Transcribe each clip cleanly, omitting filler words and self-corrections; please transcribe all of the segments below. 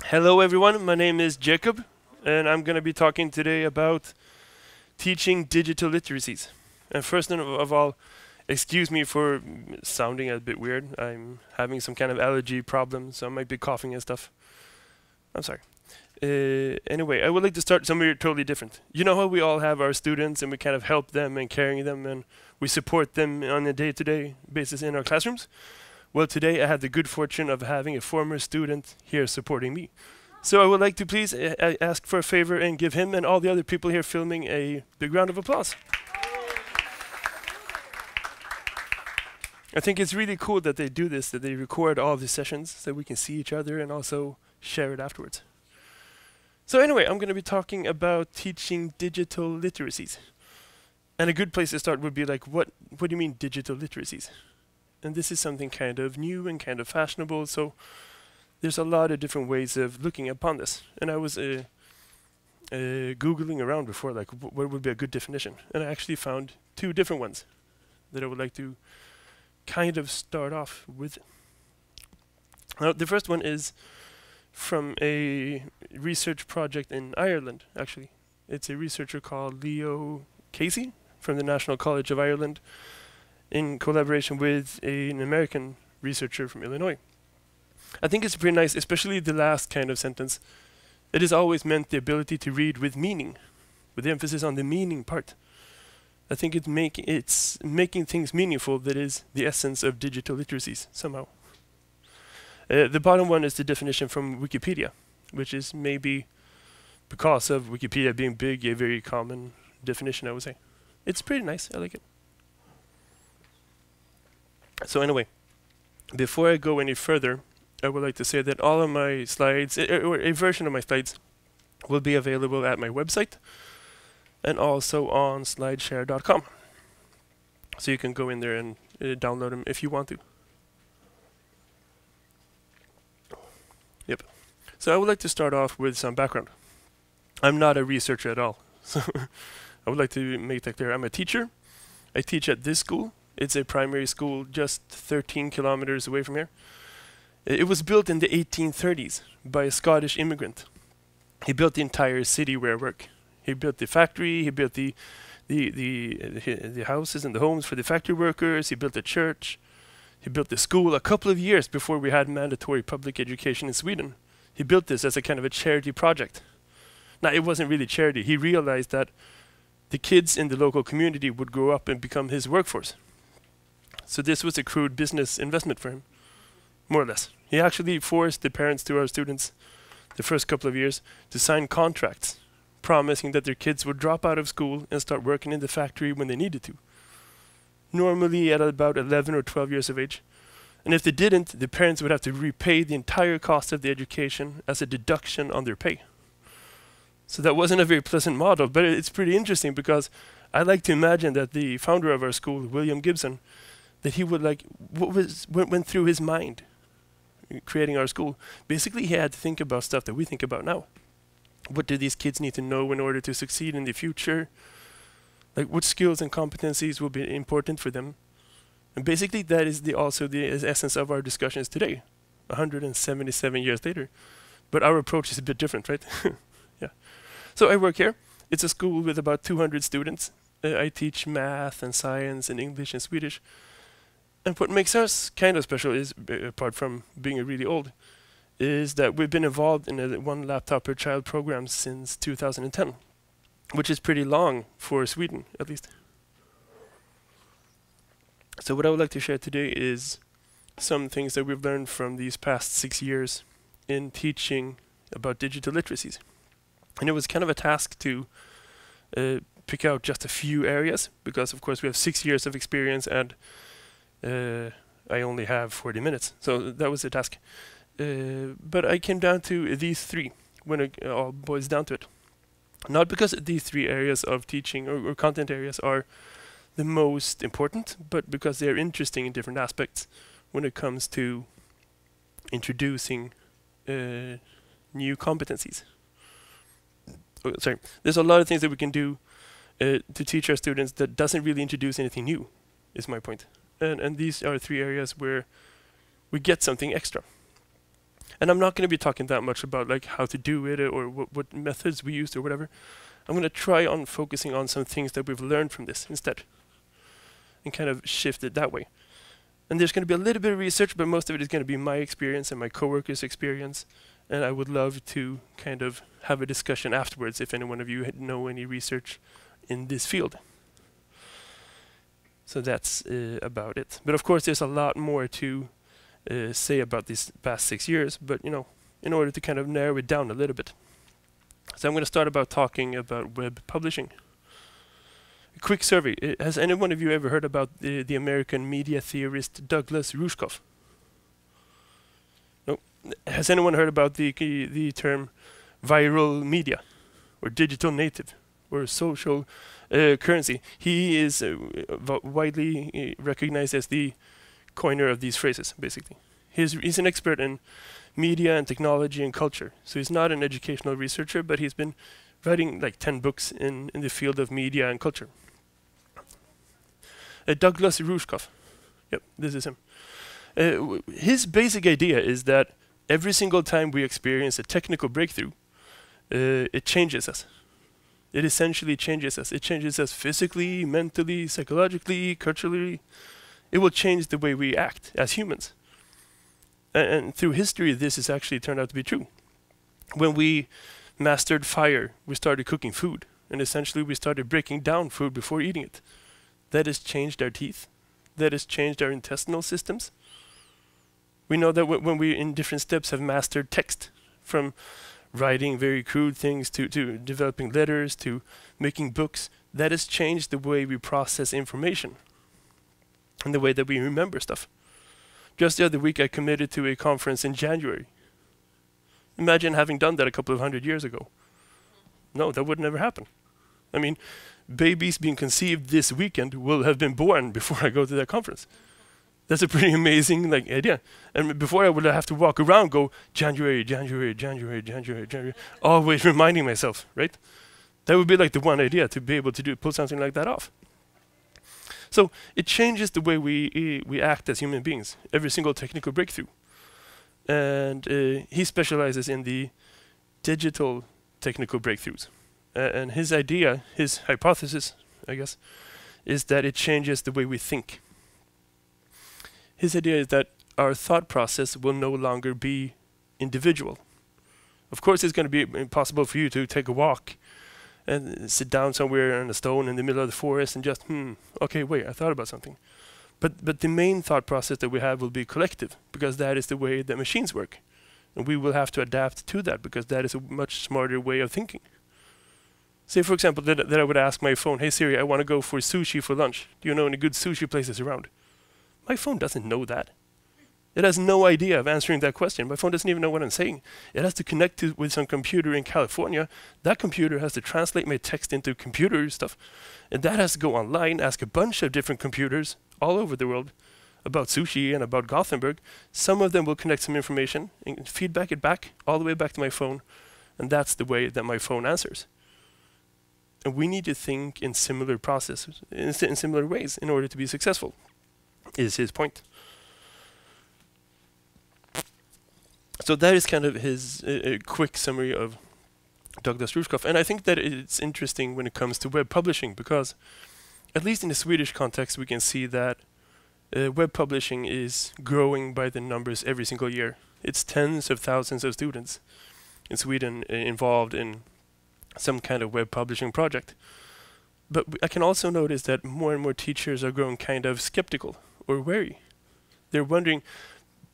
Hello everyone, my name is Jacob and I'm going to be talking today about teaching digital literacies. And first of all, excuse me for sounding a bit weird. I'm having some kind of allergy problem, so I might be coughing and stuff. I'm sorry. Anyway, I would like to start somewhere totally different. You know how we all have our students and we kind of help them and carrying them and we support them on a day-to-day basis in our classrooms? Well, today I had the good fortune of having a former student here supporting me. So I would like to please ask for a favor and give him and all the other people here filming a big round of applause. I think it's really cool that they do this, that they record all the sessions so we can see each other and also share it afterwards. So anyway, I'm going to be talking about teaching digital literacies. And a good place to start would be like, what do you mean digital literacies? And this is something kind of new and kind of fashionable, so there's a lot of different ways of looking upon this. And I was Googling around before, like, what would be a good definition? And I actually found two different ones that I would like to kind of start off with. Now, the first one is from a research project in Ireland, actually. It's a researcher called Leo Casey from the National College of Ireland, in collaboration with an American researcher from Illinois. I think it's pretty nice, especially the last kind of sentence. It has always meant the ability to read with meaning, with the emphasis on the meaning part. I think it's making things meaningful that is the essence of digital literacies, somehow. The bottom one is the definition from Wikipedia, which is maybe, because of Wikipedia being big, a very common definition, I would say. It's pretty nice, I like it. So anyway, before I go any further, I would like to say that all of my slides, or a version of my slides, will be available at my website and also on slideshare.com. So you can go in there and download them if you want to. Yep. So I would like to start off with some background. I'm not a researcher at all. So I would like to make that clear. I'm a teacher. I teach at this school. It's a primary school just 13 kilometers away from here. It was built in the 1830s by a Scottish immigrant. He built the entire city where I work. He built the factory, he built the houses and the homes for the factory workers, he built the church, he built the school a couple of years before we had mandatory public education in Sweden. He built this as a kind of a charity project. Now, it wasn't really charity. He realized that the kids in the local community would grow up and become his workforce. So this was a crude business investment for him, more or less. He actually forced the parents to our students the first couple of years to sign contracts, promising that their kids would drop out of school and start working in the factory when they needed to. Normally at about 11 or 12 years of age. And if they didn't, the parents would have to repay the entire cost of the education as a deduction on their pay. So that wasn't a very pleasant model, but it's pretty interesting because I like to imagine that the founder of our school, William Gibson, that he would like, what went through his mind creating our school. Basically, he had to think about stuff that we think about now. What do these kids need to know in order to succeed in the future? Like, what skills and competencies will be important for them? And basically, that is also the essence of our discussions today, 177 years later. But our approach is a bit different, right? Yeah. So I work here. It's a school with about 200 students. I teach math and science and English and Swedish. And what makes us kind of special is, apart from being really old, is that we've been involved in a one laptop per child program since 2010, which is pretty long for Sweden, at least. So what I would like to share today is some things that we've learned from these past 6 years in teaching about digital literacies. And it was kind of a task to pick out just a few areas, because of course we have 6 years of experience and I only have 40 minutes, so that was the task. But I came down to these three when it all boils down to it. Not because these three areas of teaching or content areas are the most important, but because they're interesting in different aspects when it comes to introducing new competencies. Oh, sorry, there's a lot of things that we can do to teach our students that doesn't really introduce anything new, is my point. And these are three areas where we get something extra. And I'm not going to be talking that much about like how to do it or what methods we used or whatever. I'm going to try on focusing on some things that we've learned from this instead and kind of shift it that way. And there's going to be a little bit of research, but most of it is going to be my experience and my coworkers' experience. And I would love to kind of have a discussion afterwards if any one of you know any research in this field. So that's about it. But of course, there's a lot more to say about these past 6 years, but you know, in order to kind of narrow it down a little bit. So I'm going to start about talking about web publishing. A quick survey. Has any one of you ever heard about the American media theorist Douglas Rushkoff? No. Has anyone heard about the term viral media or digital native or social currency? He is widely recognized as the coiner of these phrases, basically. He's an expert in media and technology and culture. So he's not an educational researcher, but he's been writing like 10 books in the field of media and culture. Douglas Rushkoff. Yep, this is him. His basic idea is that every single time we experience a technical breakthrough, it changes us. It essentially changes us. It changes us physically, mentally, psychologically, culturally. It will change the way we act as humans. And through history, this has actually turned out to be true. When we mastered fire, we started cooking food. And essentially, we started breaking down food before eating it. That has changed our teeth. That has changed our intestinal systems. We know that when we, in different steps, have mastered text, from writing very crude things to developing letters to making books, that has changed the way we process information and the way that we remember stuff. Just the other week, I committed to a conference in January. Imagine having done that a couple of 100 years ago. No, that would never happen. I mean, babies being conceived this weekend will have been born before I go to that conference. That's a pretty amazing idea. And before I would have to walk around, go January, January, January, January, January, always reminding myself, right? That would be like the one idea, to be able to pull something like that off. So it changes the way we act as human beings, every single technical breakthrough. And he specializes in the digital technical breakthroughs. And his idea, his hypothesis, I guess, is that it changes the way we think. His idea is that our thought process will no longer be individual. Of course, it's going to be impossible for you to take a walk and sit down somewhere on a stone in the middle of the forest and just, okay, wait, I thought about something. But the main thought process that we have will be collective, because that is the way that machines work. And we will have to adapt to that, because that is a much smarter way of thinking. Say, for example, that I would ask my phone, hey Siri, I want to go for sushi for lunch. Do you know any good sushi places around? My phone doesn't know that. It has no idea of answering that question. My phone doesn't even know what I'm saying. It has to connect with some computer in California. That computer has to translate my text into computer stuff. And that has to go online, ask a bunch of different computers all over the world about sushi and about Gothenburg. Some of them will connect some information and feedback it back all the way back to my phone. And that's the way that my phone answers. And we need to think in similar processes, in similar ways, in order to be successful, is his point. So that is kind of his quick summary of Douglas Rushkoff. And I think that it's interesting when it comes to web publishing, because at least in the Swedish context, we can see that web publishing is growing by the numbers every single year. It's tens of thousands of students in Sweden involved in some kind of web publishing project. But I can also notice that more and more teachers are growing kind of skeptical or wary. They're wondering,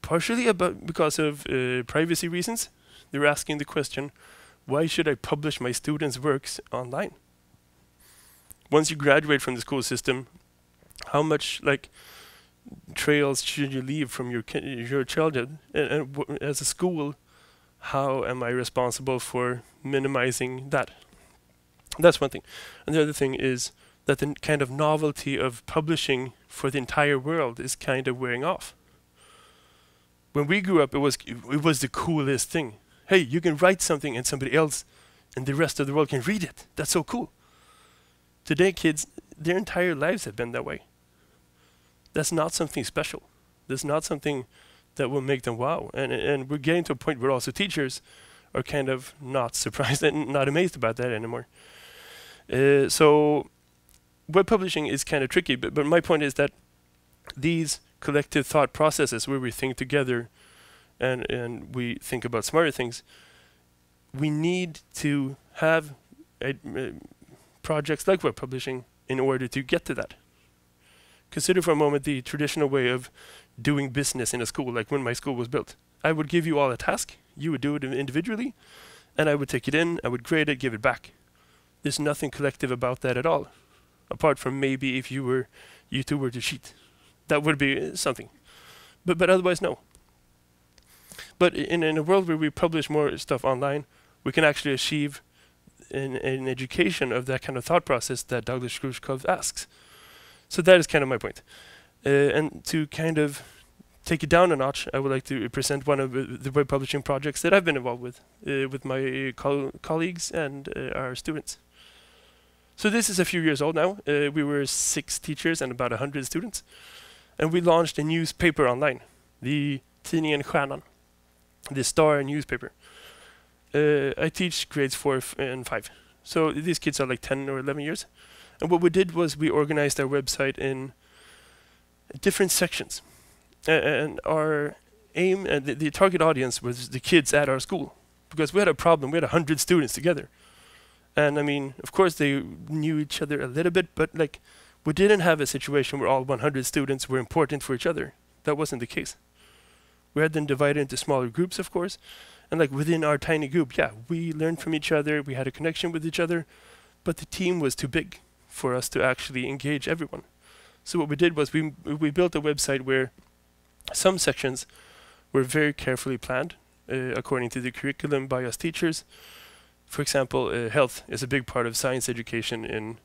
partially because of privacy reasons, they're asking the question, why should I publish my students' works online? Once you graduate from the school system, how much trails should you leave from your childhood? And as a school, how am I responsible for minimizing that? That's one thing. And the other thing is that the kind of novelty of publishing for the entire world is kind of wearing off. When we grew up, it was the coolest thing. Hey, you can write something and somebody else and the rest of the world can read it. That's so cool. Today, kids, their entire lives have been that way. That's not something special. That's not something that will make them wow. And we're getting to a point where also teachers are kind of not surprised and not amazed about that anymore. So web publishing is kind of tricky, but my point is that these collective thought processes where we think together and we think about smarter things, we need to have projects like web publishing in order to get to that. Consider for a moment the traditional way of doing business in a school, like when my school was built. I would give you all a task, you would do it individually, and I would take it in, I would grade it, give it back. There's nothing collective about that at all, apart from maybe if you two were to cheat. That would be something. But otherwise, no. But in a world where we publish more stuff online, we can actually achieve an education of that kind of thought process that Douglas Grushkov asks. So that is kind of my point. And to kind of take it down a notch, I would like to present one of the web publishing projects that I've been involved with my colleagues and our students. So this is a few years old now. We were 6 teachers and about 100 students. And we launched a newspaper online, the Tidningen Stjärnan, the Star newspaper. I teach grades 4 and 5. So these kids are like 10 or 11 years. And what we did was we organized our website in different sections. And our aim and the target audience was the kids at our school. Because we had a problem, we had 100 students together. And I mean, of course they knew each other a little bit, but like we didn't have a situation where all 100 students were important for each other. That wasn't the case. We had them divided into smaller groups, of course. And like within our tiny group, yeah, we learned from each other, we had a connection with each other, but the team was too big for us to actually engage everyone. So what we did was we built a website where some sections were very carefully planned according to the curriculum by us teachers. For example, health is a big part of science education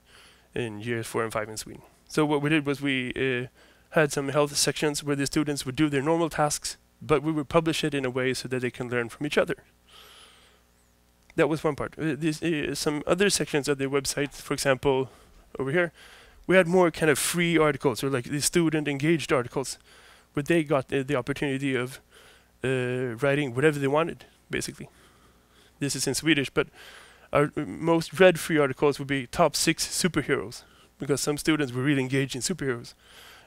in years 4 and 5 in Sweden. So what we did was we had some health sections where the students would do their normal tasks, but we would publish it in a way so that they can learn from each other. That was one part. Some other sections of the website, for example, over here, we had more kind of free articles, or like the student-engaged articles, where they got the opportunity of writing whatever they wanted, basically. This is in Swedish, but our most read free articles would be top 6 superheroes, because some students were really engaged in superheroes.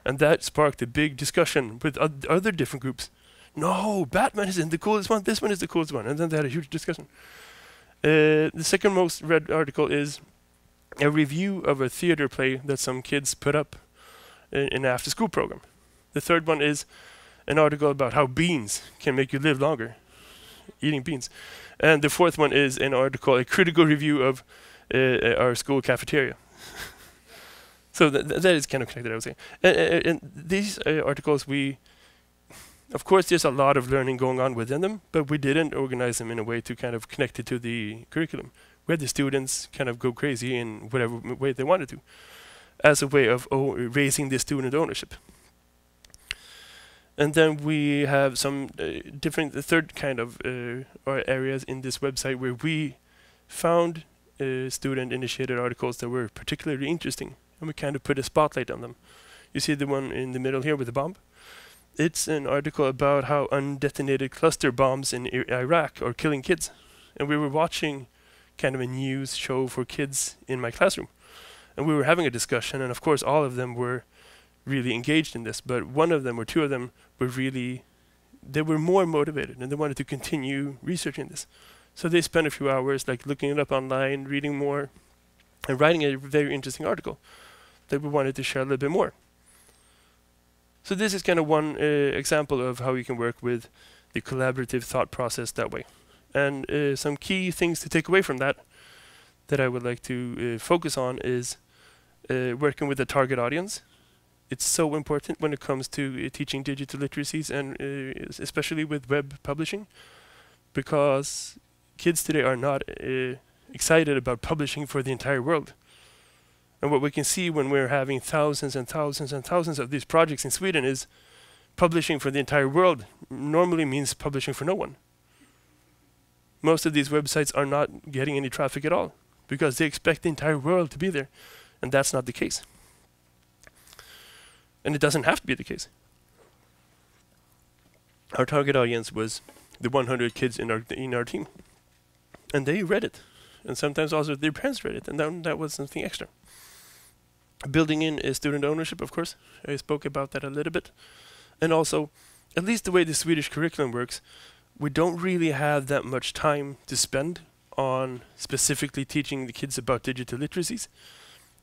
And that sparked a big discussion with other different groups. No, Batman isn't the coolest one, this one is the coolest one. And then they had a huge discussion. The second most read article is a review of a theater play that some kids put up in an after-school program. The third one is an article about how beans can make you live longer, eating beans. And the fourth one is an article, a critical review of our school cafeteria. So that is kind of connected, I would say. And these articles, of course, there's a lot of learning going on within them, but we didn't organize them in a way to kind of connect it to the curriculum. We had the students kind of go crazy in whatever way they wanted to, as a way of raising the student ownership. And then we have some different, the third kind of areas in this website where we found student-initiated articles that were particularly interesting, and we kind of put a spotlight on them. You see the one in the middle here with the bomb? It's an article about how undetonated cluster bombs in Iraq are killing kids. And we were watching kind of a news show for kids in my classroom. And we were having a discussion, and of course all of them were really engaged in this, but one of them or two of them were they were more motivated and they wanted to continue researching this. So they spent a few hours like looking it up online, reading more, and writing a very interesting article that we wanted to share a little bit more. So this is kind of one example of how you can work with the collaborative thought process that way. And some key things to take away from that I would like to focus on is working with the target audience. It's so important when it comes to teaching digital literacies, and especially with web publishing, because kids today are not excited about publishing for the entire world. And what we can see when we're having thousands and thousands and thousands of these projects in Sweden is publishing for the entire world normally means publishing for no one. Most of these websites are not getting any traffic at all because they expect the entire world to be there, and that's not the case. And it doesn't have to be the case. Our target audience was the 100 kids in our team, and they read it, and sometimes also their parents read it, and then that was something extra. Building in student ownership, of course, I spoke about that a little bit, and also, at least the way the Swedish curriculum works, we don't really have that much time to spend on specifically teaching the kids about digital literacies.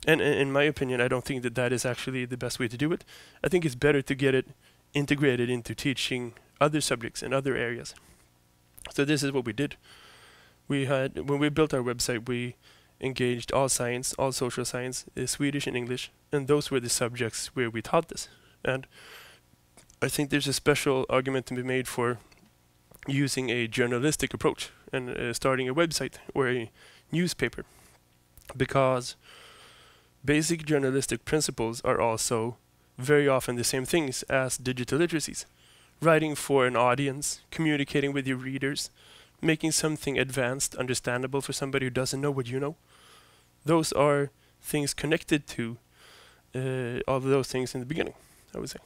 And in my opinion, I don't think that that is actually the best way to do it. I think it's better to get it integrated into teaching other subjects in other areas. So this is what we did. When we built our website, we engaged all science, all social science, Swedish and English, and those were the subjects where we taught this. And I think there's a special argument to be made for using a journalistic approach and starting a website or a newspaper, because basic journalistic principles are also very often the same things as digital literacies. Writing for an audience, communicating with your readers, making something advanced understandable for somebody who doesn't know what you know. Those are things connected to all of those things in the beginning, I would say.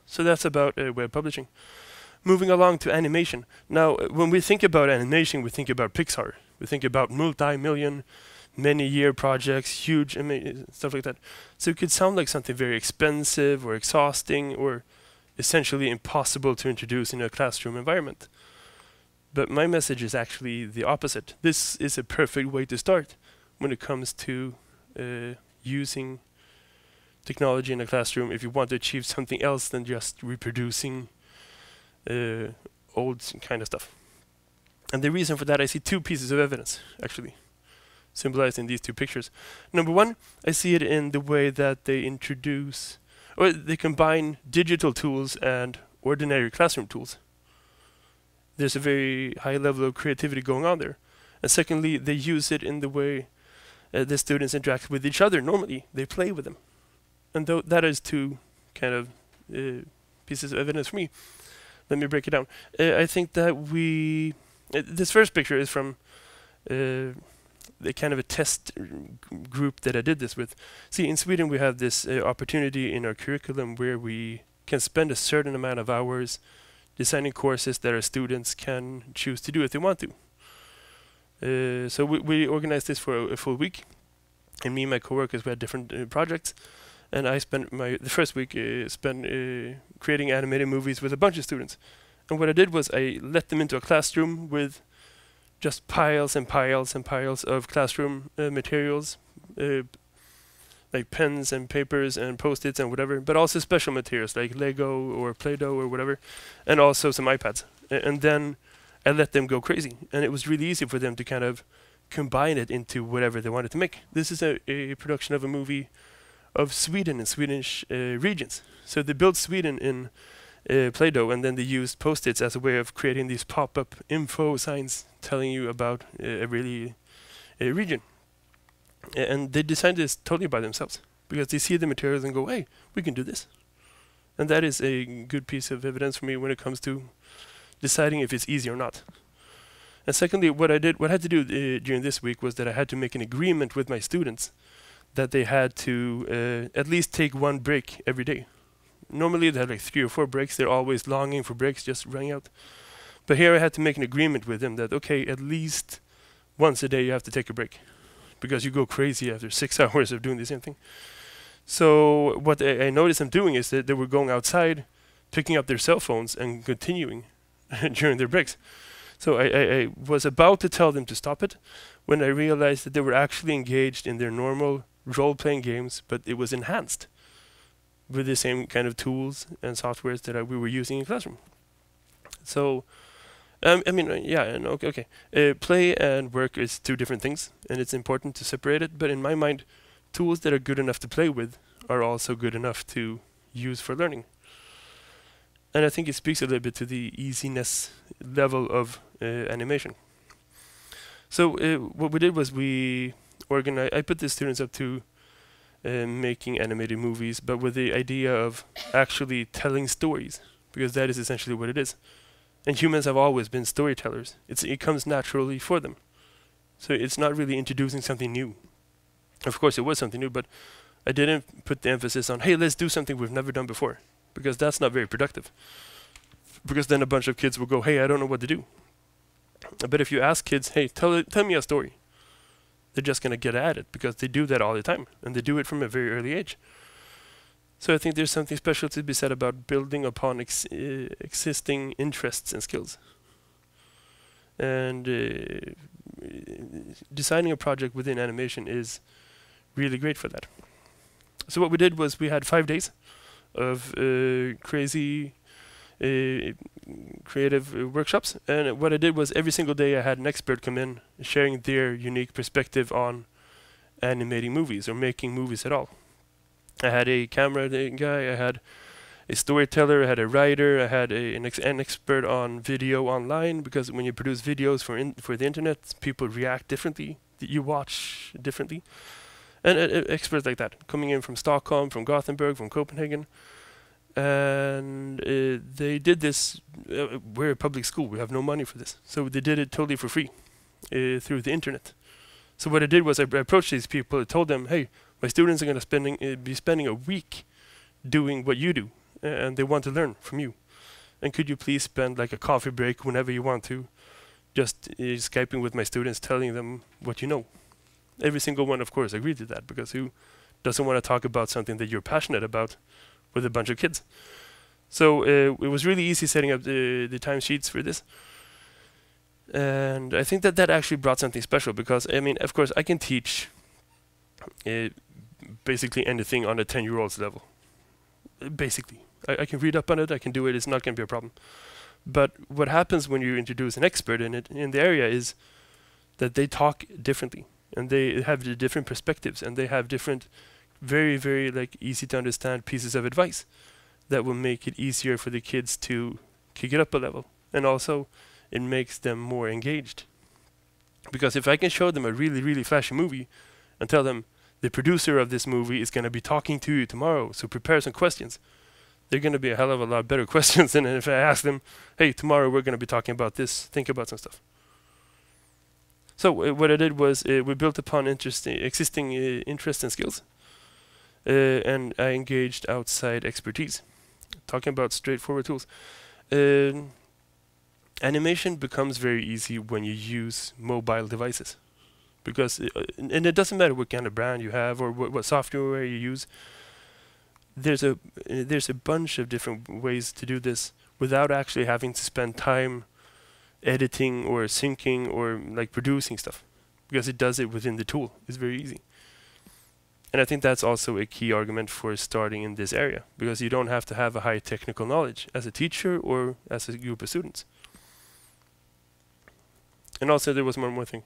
So that's about web publishing. Moving along to animation. Now, when we think about animation, we think about Pixar. We think about multi-million, many-year projects, huge, stuff like that. So it could sound like something very expensive or exhausting or essentially impossible to introduce in a classroom environment. But my message is actually the opposite. This is a perfect way to start when it comes to using technology in a classroom if you want to achieve something else than just reproducing old kind of stuff. And the reason for that, I see two pieces of evidence, actually, symbolized in these two pictures. Number one, I see it in the way that they introduce, or they combine digital tools and ordinary classroom tools. There's a very high level of creativity going on there. And secondly, they use it in the way the students interact with each other normally. They play with them. And that is two kind of pieces of evidence for me. Let me break it down. I think that this first picture is from the kind of a test group that I did this with. See, in Sweden we have this opportunity in our curriculum where we can spend a certain amount of hours designing courses that our students can choose to do if they want to. So we organized this for a full week, and me and my coworkers, we had different projects. And I spent the first week creating animated movies with a bunch of students. And what I did was I let them into a classroom with just piles and piles and piles of classroom materials, like pens and papers and post-its and whatever, but also special materials like Lego or Play-Doh or whatever, and also some iPads. And then I let them go crazy. And it was really easy for them to kind of combine it into whatever they wanted to make. This is a production of a movie of Sweden and Swedish regions. So they built Sweden in Play-Doh, and then they used post-its as a way of creating these pop-up info signs telling you about a region. And they designed this totally by themselves because they see the materials and go, hey, we can do this. And that is a good piece of evidence for me when it comes to deciding if it's easy or not. And secondly, what I had to do during this week was that I had to make an agreement with my students that they had to at least take one break every day. Normally they had like 3 or 4 breaks. They're always longing for breaks, just running out. But here I had to make an agreement with them that, okay, at least once a day you have to take a break, because you go crazy after 6 hours of doing the same thing. So what I noticed them doing is that they were going outside, picking up their cell phones and continuing during their breaks. So I was about to tell them to stop it when I realized that they were actually engaged in their normal role-playing games, but it was enhanced with the same kind of tools and softwares that we were using in classroom. So, okay. Play and work is 2 different things, and it's important to separate it. But in my mind, tools that are good enough to play with are also good enough to use for learning. And I think it speaks a little bit to the easiness level of animation. So what we did was I put the students up to making animated movies, but with the idea of actually telling stories, because that is essentially what it is. And humans have always been storytellers. It comes naturally for them. So it's not really introducing something new. Of course it was something new, but I didn't put the emphasis on, hey, let's do something we've never done before, because that's not very productive. because then a bunch of kids will go, hey, I don't know what to do. But if you ask kids, hey, tell me a story, they're just going to get at it because they do that all the time, and they do it from a very early age. So I think there's something special to be said about building upon existing interests and skills. And designing a project within animation is really great for that. So what we did was we had 5 days of crazy creative workshops, and what I did was every single day I had an expert come in sharing their unique perspective on animating movies or making movies at all. I had a camera guy, I had a storyteller, I had a writer, I had an expert on video online, because when you produce videos for the internet, people react differently, you watch differently. And experts like that, coming in from Stockholm, from Gothenburg, from Copenhagen. And they did this, we're a public school, we have no money for this. So they did it totally for free through the internet. So what I did was I approached these people and told them, hey, my students are going to be spending a week doing what you do, and they want to learn from you. And could you please spend like a coffee break whenever you want to, just Skyping with my students, telling them what you know. Every single one, of course, agreed to that, because who doesn't want to talk about something that you're passionate about with a bunch of kids? So it was really easy setting up the timesheets for this. And I think that actually brought something special, because, I mean, of course, I can teach basically anything on a 10-year-old's level. Basically. I can read up on it, I can do it, it's not going to be a problem. But what happens when you introduce an expert in the area is that they talk differently, and they have the different perspectives, and they have different, very, very like easy to understand pieces of advice that will make it easier for the kids to kick it up a level. And also, it makes them more engaged. Because if I can show them a really, really flashy movie and tell them the producer of this movie is going to be talking to you tomorrow, so prepare some questions, they're going to be a hell of a lot better questions than if I ask them, hey, tomorrow we're going to be talking about this, think about some stuff. So what I did was we built upon existing interests and skills, and I engaged outside expertise. Talking about straightforward tools. Animation becomes very easy when you use mobile devices, because and it doesn't matter what kind of brand you have or what software you use. There's a bunch of different ways to do this without actually having to spend time editing or syncing or like producing stuff, because it does it within the tool. It's very easy. And I think that's also a key argument for starting in this area, because you don't have to have a high technical knowledge as a teacher or as a group of students. And also there was one more thing.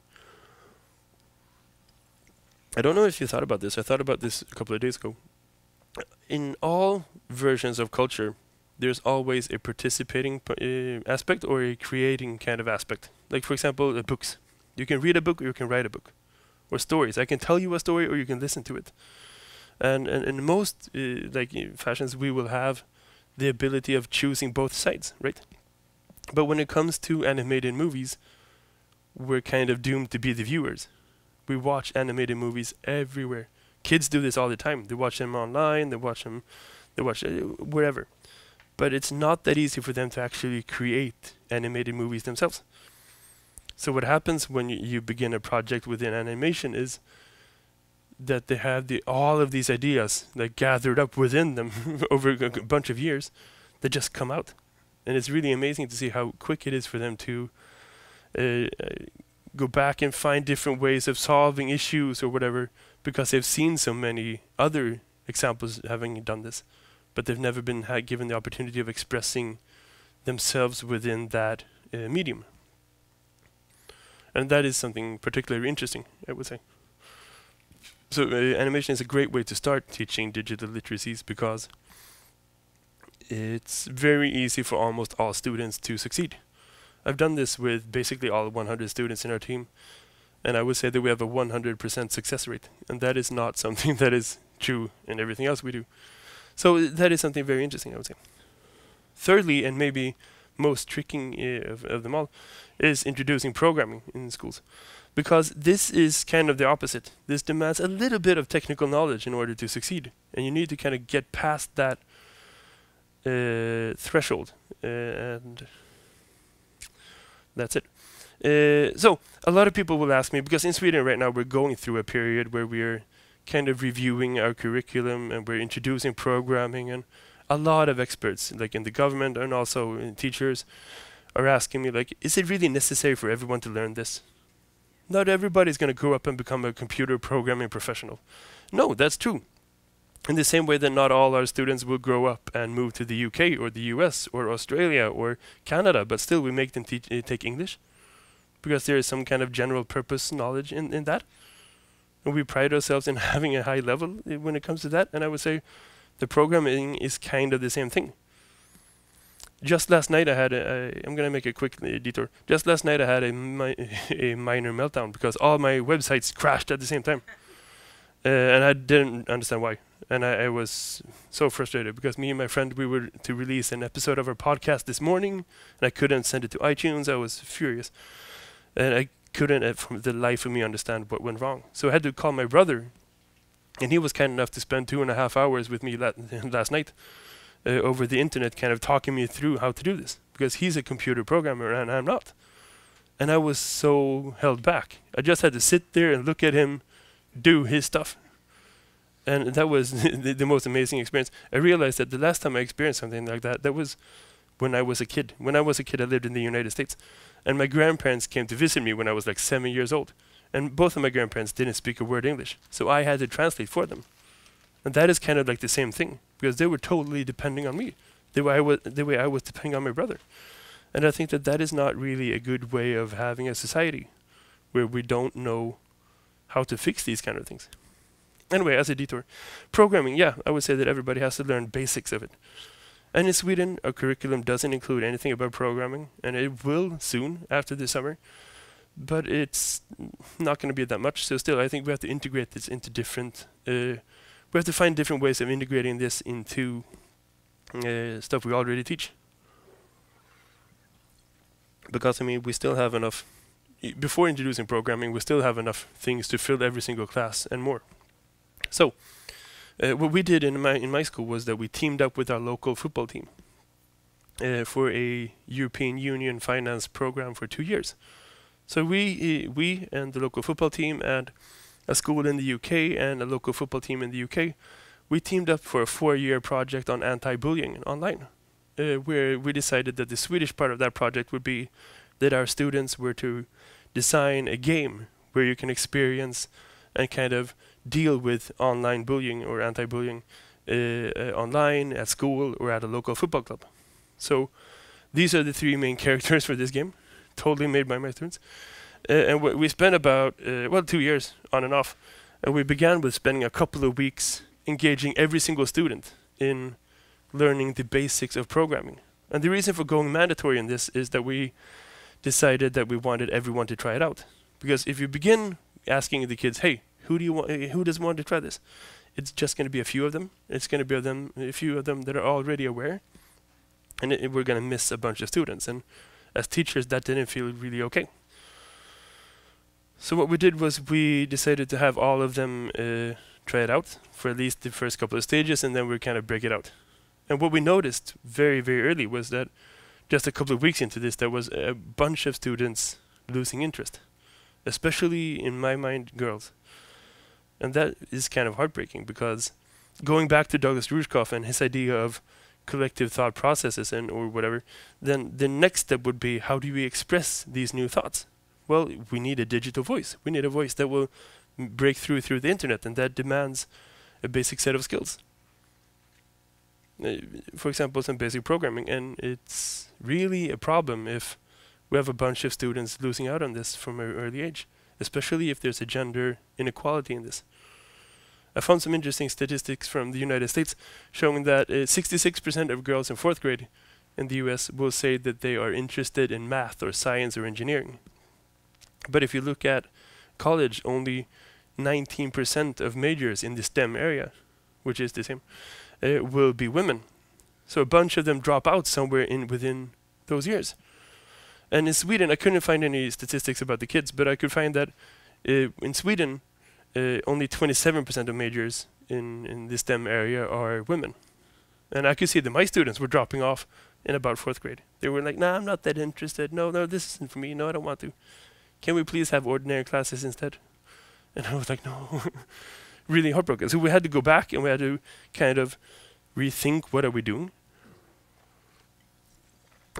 I don't know if you thought about this. I thought about this a couple of days ago. In all versions of culture, there's always a participating aspect or a creating kind of aspect. Like, for example, books. You can read a book or you can write a book. Or stories. I can tell you a story or you can listen to it. And in most fashions, we will have the ability of choosing both sides, right? But when it comes to animated movies, we're kind of doomed to be the viewers. We watch animated movies everywhere. Kids do this all the time. They watch them online, they watch wherever. But it's not that easy for them to actually create animated movies themselves. So what happens when you begin a project within animation is that they have all of these ideas like gathered up within them over a bunch of years that just come out. And it's really amazing to see how quick it is for them to go back and find different ways of solving issues or whatever, because they've seen so many other examples having done this, but they've never been given the opportunity of expressing themselves within that medium. And that is something particularly interesting, I would say. So animation is a great way to start teaching digital literacies, because it's very easy for almost all students to succeed. I've done this with basically all 100 students in our team, and I would say that we have a 100% success rate, and that is not something that is true in everything else we do. So that is something very interesting, I would say. Thirdly, and maybe most tricky of them all, is introducing programming in schools, because this is kind of the opposite. This demands a little bit of technical knowledge in order to succeed, and you need to kind of get past that threshold, and that's it. So a lot of people will ask me, because in Sweden right now we're going through a period where we're kind of reviewing our curriculum and we're introducing programming, and a lot of experts, like in the government and also in teachers, are asking me, like, is it really necessary for everyone to learn this? Not everybody's going to grow up and become a computer programming professional. No, that's true. In the same way that not all our students will grow up and move to the UK or the US or Australia or Canada, but still we make them take English, because there is some kind of general purpose knowledge in that. And we pride ourselves in having a high level when it comes to that. And I would say the programming is kind of the same thing. Just last night I had I'm going to make a quick detour. Just last night I had a minor meltdown because all my websites crashed at the same time. And I didn't understand why. And I was so frustrated because me and my friend, we were to release an episode of our podcast this morning, and I couldn't send it to iTunes. I was furious. And I couldn't, for the life of me, understand what went wrong. So I had to call my brother, and he was kind enough to spend 2.5 hours with me last night over the internet, kind of talking me through how to do this, because he's a computer programmer and I'm not. And I was so held back. I just had to sit there and look at him do his stuff. And that was the most amazing experience. I realized that the last time I experienced something like that, that was when I was a kid. When I was a kid, I lived in the United States. And my grandparents came to visit me when I was like 7 years old. And both of my grandparents didn't speak a word English. So I had to translate for them. And that is kind of like the same thing, because they were totally depending on me, the way I was depending on my brother. And I think that that is not really a good way of having a society where we don't know how to fix these kind of things. Anyway, as a detour, programming, yeah, I would say that everybody has to learn basics of it. And in Sweden, our curriculum doesn't include anything about programming, and it will soon after the summer. But it's not going to be that much. So still, I think we have to integrate this into different... we have to find different ways of integrating this into stuff we already teach. Because, I mean, we still have enough... Before introducing programming, we still have enough things to fill every single class and more. So, what we did in my school was that we teamed up with our local football team for a European Union finance program for 2 years. So we and the local football team and a school in the UK and a local football team in the UK, we teamed up for a 4-year project on anti-bullying online, where we decided that the Swedish part of that project would be that our students were to design a game where you can experience and kind of deal with online bullying or anti-bullying online, at school, or at a local football club. So these are the 3 main characters for this game, totally made by my students. And we spent about, 2 years on and off. And we began with spending a couple of weeks engaging every single student in learning the basics of programming. And the reason for going mandatory in this is that we decided that we wanted everyone to try it out. Because if you begin asking the kids, hey, who does want to try this? It's just going to be a few of them. It's going to be a few of them that are already aware. And we're going to miss a bunch of students. And as teachers, that didn't feel really okay. So what we did was we decided to have all of them try it out for at least the first couple of stages, and then we kind of break it out. And what we noticed very, very early was that just a couple of weeks into this, there was a bunch of students losing interest, especially, in my mind, girls. And that is kind of heartbreaking, because going back to Douglas Rushkoff and his idea of collective thought processes and or whatever, then the next step would be, how do we express these new thoughts? Well, we need a digital voice. We need a voice that will break through the internet, and that demands a basic set of skills. For example, some basic programming. And it's really a problem if we have a bunch of students losing out on this from an early age, especially if there's a gender inequality in this. I found some interesting statistics from the United States showing that 66% of girls in 4th grade in the US will say that they are interested in math or science or engineering. But if you look at college, only 19% of majors in the STEM area, which is the same, will be women. So a bunch of them drop out somewhere within those years. And in Sweden, I couldn't find any statistics about the kids, but I could find that in Sweden, only 27% of majors in the STEM area are women. And I could see that my students were dropping off in about 4th grade. They were like, nah, I'm not that interested. No, this isn't for me. No, I don't want to. Can we please have ordinary classes instead? And I was like, no. Really heartbroken. So we had to go back and we had to kind of rethink what are we doing.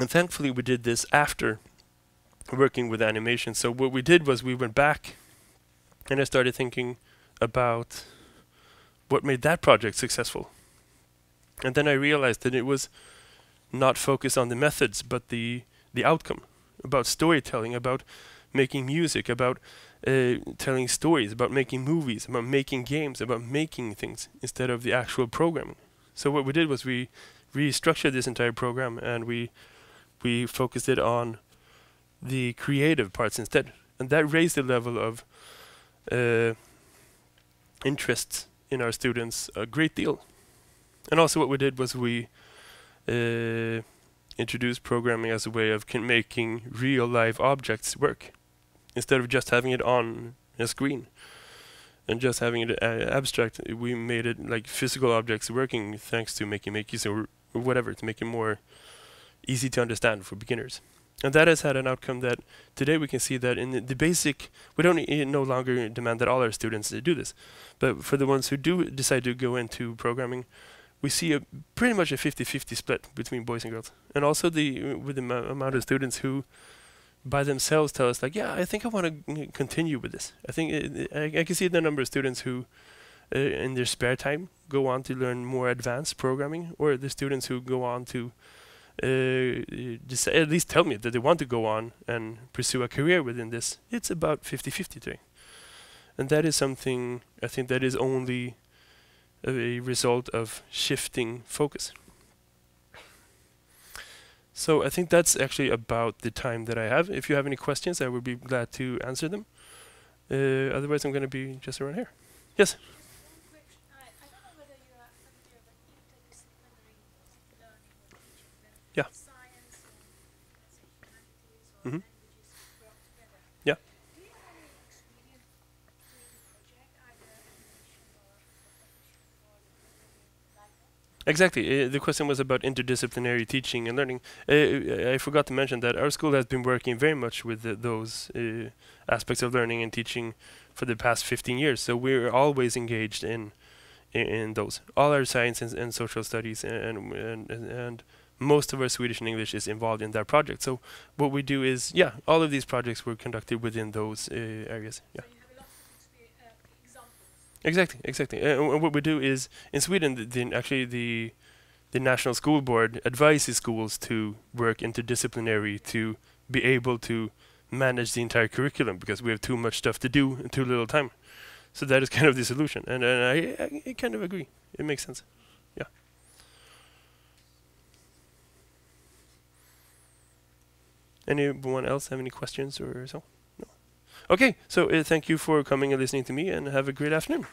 And thankfully we did this after working with animation. So what we did was we went back and I started thinking about what made that project successful. And then I realized that it was not focused on the methods, but the outcome, about storytelling, about making music, about telling stories, about making movies, about making games, about making things instead of the actual programming. So what we did was we restructured this entire program and we focused it on the creative parts instead. And that raised the level of interest in our students a great deal. And also what we did was we introduced programming as a way of making real life objects work instead of just having it on a screen and just having it abstract. We made it like physical objects working thanks to making makers or whatever to make it more easy to understand for beginners. And that has had an outcome that today we can see that in the basic, we don't no longer demand that all our students do this. But for the ones who do decide to go into programming, we see pretty much a 50-50 split between boys and girls. And also with the amount of students who by themselves tell us like, yeah, I think I want to continue with this. I think I can see the number of students who in their spare time go on to learn more advanced programming, or the students who go on to at least tell me that they want to go on and pursue a career within this. It's about 50-50 today. And that is something I think that is only a result of shifting focus. So I think that's actually about the time that I have. If you have any questions, I would be glad to answer them. Otherwise, I'm going to be just around here. Yes? I don't know whether you are familiar with interdisciplinary learning or teaching, where Yeah. science and let's say humanities or Mhm. languages brought together. Yeah. Do you have any experience doing a project, either animation or competition or like that? Exactly. The question was about interdisciplinary teaching and learning. I forgot to mention that our school has been working very much with those aspects of learning and teaching for the past 15 years. So we're always engaged in those. All our science and social studies and most of our Swedish and English is involved in that project. So what we do is, yeah, all of these projects were conducted within those areas. Yeah. So you have a lot of examples. Exactly. And what we do is in Sweden, the National School Board advises schools to work interdisciplinary to be able to manage the entire curriculum because we have too much stuff to do and too little time. So that is kind of the solution, and I kind of agree. It makes sense. Yeah. Anyone else have any questions or so? No. Okay. So thank you for coming and listening to me, and have a great afternoon.